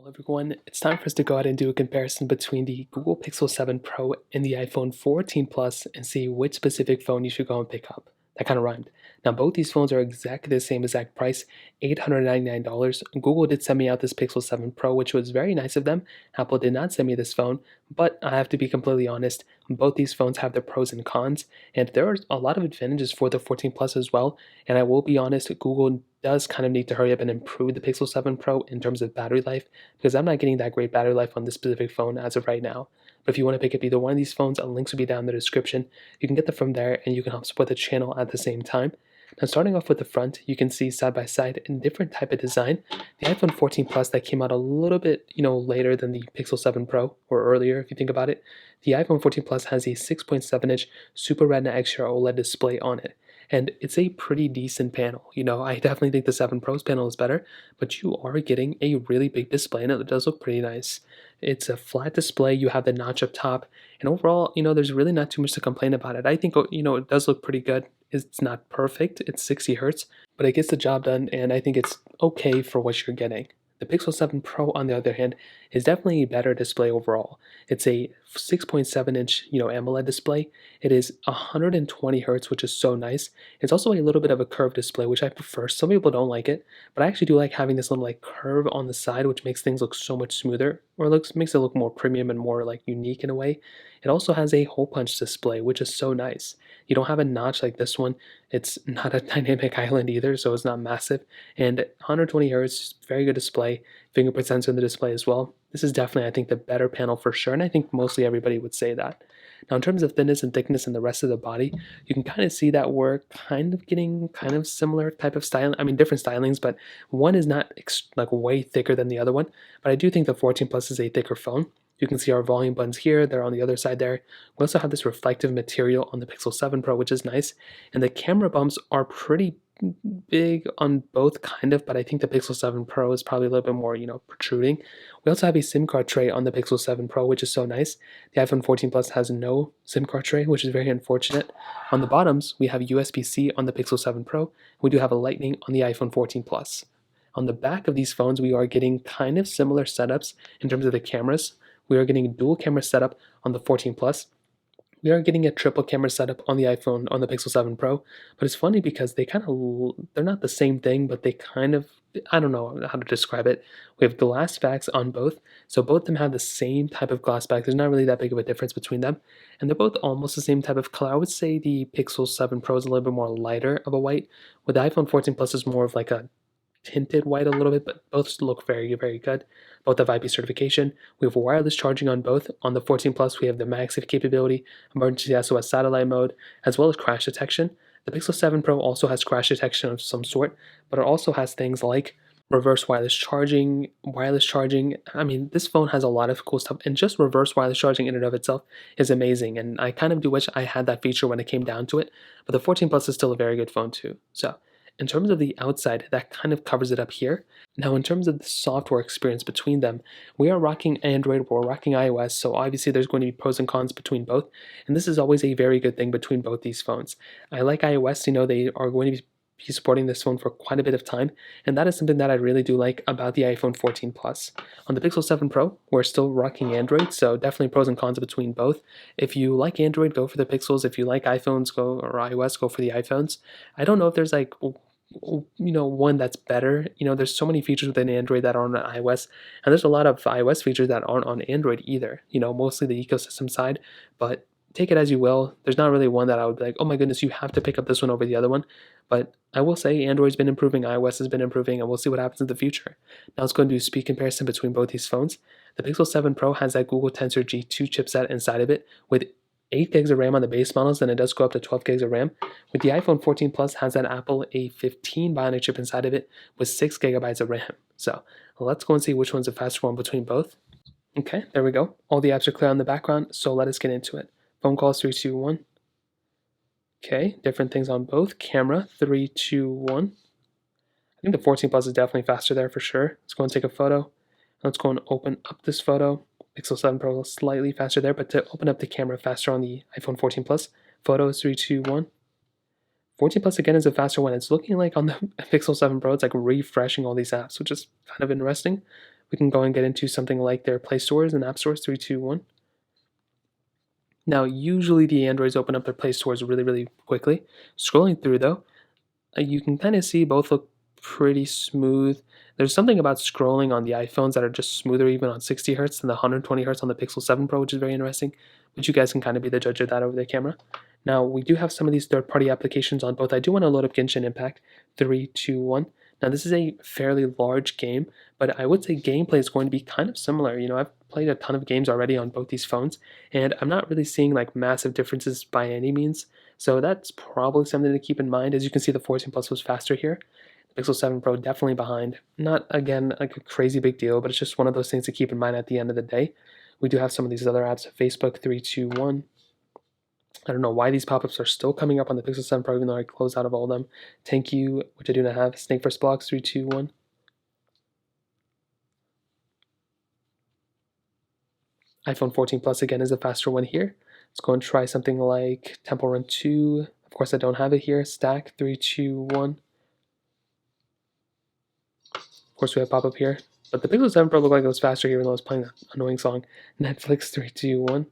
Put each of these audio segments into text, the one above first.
Well, everyone, it's time for us to go ahead and do a comparison between the Google Pixel 7 Pro and the iPhone 14 Plus and see which specific phone you should go and pick up. That kind of rhymed. Now, both these phones are exactly the same exact price, $899. Google did send me out this Pixel 7 Pro, which was very nice of them. Apple did not send me this phone, but I have to be completely honest, both these phones have their pros and cons, and there are a lot of advantages for the 14 Plus as well. And I will be honest, Google does kind of need to hurry up and improve the Pixel 7 Pro in terms of battery life because I'm not getting that great battery life on this specific phone as of right now. But if you want to pick up either one of these phones, links will be down in the description. You can get them from there and you can help support the channel at the same time. Now, starting off with the front, you can see side by side in different type of design. The iPhone 14 Plus that came out a little bit, later than the Pixel 7 Pro, or earlier if you think about it. The iPhone 14 Plus has a 6.7-inch Super Retina XDR OLED display on it. And it's a pretty decent panel. I definitely think the 7 Pro's panel is better, but you are getting a really big display, and it does look pretty nice. It's a flat display, you have the notch up top, and overall, there's really not too much to complain about it. I think, it does look pretty good. It's not perfect, it's 60 hertz, but it gets the job done, and I think it's okay for what you're getting. The Pixel 7 Pro, on the other hand, is definitely a better display overall. It's a 6.7-inch, AMOLED display. It is 120 hertz, which is so nice. It's also a little bit of a curved display, which I prefer. Some people don't like it, but I actually do like having this little curve on the side, which makes things look so much smoother, or makes it look more premium and more unique in a way. It also has a hole punch display, which is so nice. You don't have a notch like this one. It's not a dynamic island either, so it's not massive. And 120 hertz, very good display. Fingerprint sensor in the display as well. This is definitely, I think, the better panel for sure, and I think mostly everybody would say that. Now, in terms of thickness and thickness in the rest of the body, you can kind of see that we're kind of getting kind of similar type of styling. I mean, different stylings, but one is not way thicker than the other one. But I do think the 14 Plus is a thicker phone. You can see our volume buttons here. They're on the other side there. We also have this reflective material on the Pixel 7 Pro, which is nice. And the camera bumps are pretty big on both, kind of, but I think the Pixel 7 Pro is probably a little bit more, protruding. We also have a SIM card tray on the Pixel 7 Pro, which is so nice. The iPhone 14 Plus has no SIM card tray, which is very unfortunate. On the bottoms, we have USB-C on the Pixel 7 Pro. We do have a Lightning on the iPhone 14 Plus. On the back of these phones, we are getting kind of similar setups in terms of the cameras. We are getting a dual camera setup on the 14 Plus. We are getting a triple camera setup on the iPhone, on the Pixel 7 Pro, but it's funny because they're not the same thing, but they kind of, I don't know how to describe it. We have glass backs on both, so both of them have the same type of glass back. There's not really that big of a difference between them, and they're both almost the same type of color. I would say the Pixel 7 Pro is a little bit more lighter of a white, with the iPhone 14 Plus is more of a tinted white a little bit, but both look very, very good. Both have IP certification. We have wireless charging on both. On the 14 Plus, we have the MagSafe capability, emergency SOS satellite mode, as well as crash detection. The Pixel 7 Pro also has crash detection of some sort, but it also has things like reverse wireless charging, wireless charging. I mean, this phone has a lot of cool stuff, and just reverse wireless charging in and of itself is amazing, and I kind of do wish I had that feature when it came down to it, but the 14 Plus is still a very good phone too. So, in terms of the outside, that kind of covers it up here. Now, in terms of the software experience between them, we are rocking Android, we're rocking iOS, so obviously there's going to be pros and cons between both, and this is always a very good thing between both these phones. I like iOS, they are going to be supporting this phone for quite a bit of time, and that is something that I really do like about the iPhone 14 Plus. On the Pixel 7 Pro, we're still rocking Android, so definitely pros and cons between both. If you like Android, go for the Pixels. If you like iPhones, or iOS, go for the iPhones. I don't know if there's one that's better. There's so many features within Android that aren't on iOS, and there's a lot of iOS features that aren't on Android either, mostly the ecosystem side, but take it as you will. There's not really one that I would be like, oh my goodness, you have to pick up this one over the other one, but I will say Android's been improving, iOS has been improving, and we'll see what happens in the future. Now let's go and do a speed comparison between both these phones. The Pixel 7 Pro has that Google Tensor G2 chipset inside of it with 8 gigs of RAM on the base models, and it does go up to 12 gigs of RAM. With the iPhone 14 Plus, has that Apple A15 Bionic chip inside of it with 6 gigabytes of RAM. So let's go and see which one's the faster one between both. Okay, there we go. All the apps are clear on the background, so let us get into it. Phone calls 3, 2, 1. Okay, different things on both. Camera 3, 2, 1. I think the 14 Plus is definitely faster there for sure. Let's go and take a photo. Let's go and open up this photo. Pixel 7 Pro is slightly faster there, but to open up the camera faster on the iPhone 14 Plus, photos 3, 2, 1. 14 Plus again is a faster one. It's looking like on the Pixel 7 Pro, it's refreshing all these apps, which is kind of interesting. we can go and get into something like their Play Stores and App Stores. 3, 2, 1. Now, usually the Androids open up their Play Stores really, really quickly. Scrolling through, though, you can kind of see both look pretty smooth. There's something about scrolling on the iPhones that are just smoother even on 60 Hertz than the 120 Hertz on the Pixel 7 Pro, which is very interesting. But you guys can kind of be the judge of that over the camera. Now, we do have some of these third-party applications on both. I do want to load up Genshin Impact. 3, 2, 1. Now, this is a fairly large game, but I would say gameplay is going to be kind of similar. I've played a ton of games already on both these phones, and I'm not really seeing like massive differences by any means. So that's probably something to keep in mind. As you can see, the 14 Plus was faster here. The Pixel 7 Pro definitely behind. Not, again, like a crazy big deal, but it's just one of those things to keep in mind at the end of the day. We do have some of these other apps. Facebook 3, 2, 1. I don't know why these pop-ups are still coming up on the Pixel 7 Pro, even though I closed out of all of them. Thank you, which I do not have. Snake First Blocks 3, 2, 1. iPhone 14 Plus again is a faster one here. Let's go and try something like Temple Run 2. Of course, I don't have it here. Stack 3, 2, 1. Of course, we have pop-up here. But the Pixel 7 Pro looked like it was faster even though I was playing that annoying song. Netflix 3, 2, 1.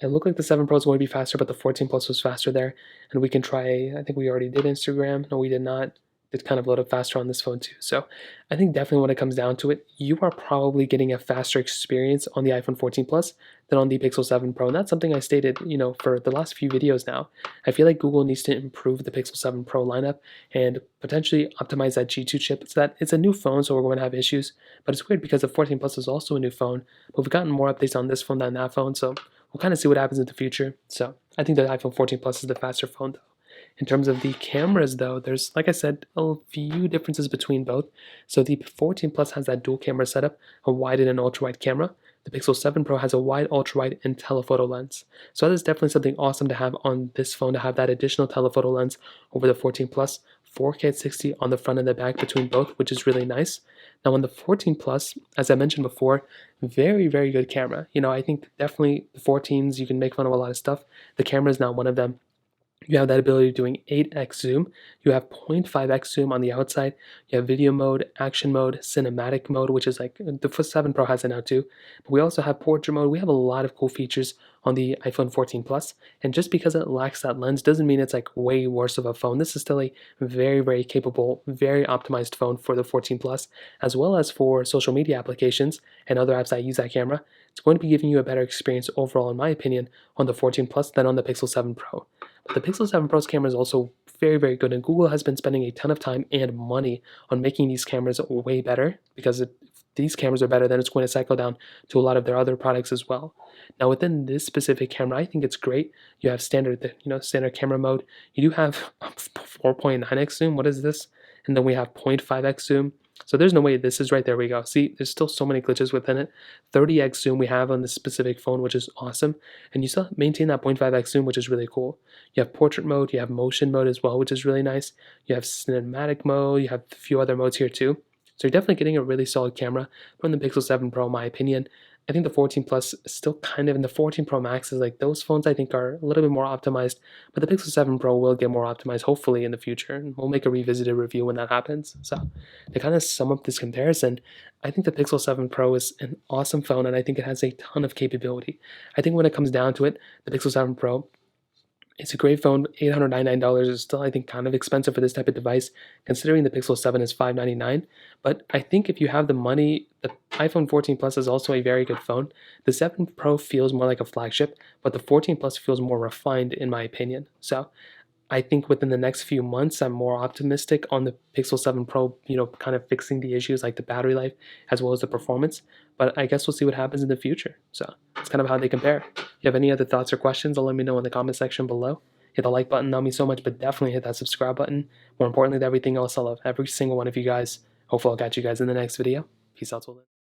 It looked like the 7 Pro is going to be faster, but the 14 Plus was faster there. And we can try, I think we already did Instagram. No, we did not. It kind of load up faster on this phone too. So I think definitely when it comes down to it, you are probably getting a faster experience on the iPhone 14 Plus than on the Pixel 7 Pro. And that's something I stated, for the last few videos now. I feel like Google needs to improve the Pixel 7 Pro lineup and potentially optimize that G2 chip. So that it's a new phone, so we're going to have issues. But it's weird because the 14 Plus is also a new phone, but we've gotten more updates on this phone than that phone. So we'll kind of see what happens in the future. So I think the iPhone 14 Plus is the faster phone though. In terms of the cameras though, there's, like I said, a few differences between both. So the 14 Plus has that dual camera setup, a wide and an ultra wide camera. The Pixel 7 Pro has a wide, ultra wide, and telephoto lens. So that is definitely something awesome to have on this phone, to have that additional telephoto lens over the 14 Plus. 4K at 60 on the front and the back between both, which is really nice. Now on the 14 Plus, as I mentioned before, very, very good camera. I think definitely the 14s, you can make fun of a lot of stuff. The camera is not one of them. You have that ability of doing 8x zoom. You have 0.5x zoom on the outside. You have video mode, action mode, cinematic mode, which is like the 7 Pro has it now too. But we also have portrait mode. We have a lot of cool features on the iPhone 14 Plus. And just because it lacks that lens doesn't mean it's like way worse of a phone. This is still a very, very capable, very optimized phone for the 14 Plus, as well as for social media applications and other apps that use that camera. It's going to be giving you a better experience overall, in my opinion, on the 14 Plus than on the Pixel 7 Pro. But the Pixel 7 Pro's camera is also very, very good, and Google has been spending a ton of time and money on making these cameras way better, because if these cameras are better, then it's going to cycle down to a lot of their other products as well. Now, within this specific camera, I think it's great. You have standard camera mode. You do have 4.9x zoom. What is this? And then we have 0.5x zoom. So there's no way this is right. There we go. See, there's still so many glitches within it. 30x zoom we have on this specific phone, which is awesome. And you still maintain that 0.5x zoom, which is really cool. You have portrait mode, you have motion mode as well, which is really nice. You have cinematic mode, you have a few other modes here too. So you're definitely getting a really solid camera from the Pixel 7 Pro, in my opinion. I think the 14 Plus is still kind of, and the 14 Pro Max is like, those phones I think are a little bit more optimized, but the Pixel 7 Pro will get more optimized hopefully in the future, and we'll make a revisited review when that happens. So to kind of sum up this comparison, I think the Pixel 7 Pro is an awesome phone, and I think it has a ton of capability. I think when it comes down to it, the Pixel 7 Pro, it's a great phone. $899 is still, I think, kind of expensive for this type of device, considering the Pixel 7 is $599. But I think if you have the money, the iPhone 14 Plus is also a very good phone. The 7 Pro feels more like a flagship, but the 14 Plus feels more refined, in my opinion. So I think within the next few months, I'm more optimistic on the Pixel 7 Pro, kind of fixing the issues like the battery life as well as the performance. But I guess we'll see what happens in the future. So that's kind of how they compare. If you have any other thoughts or questions, let me know in the comment section below. Hit the like button, that means so much, but definitely hit that subscribe button. More importantly than everything else, I love every single one of you guys. Hopefully I'll catch you guys in the next video. Peace out till then.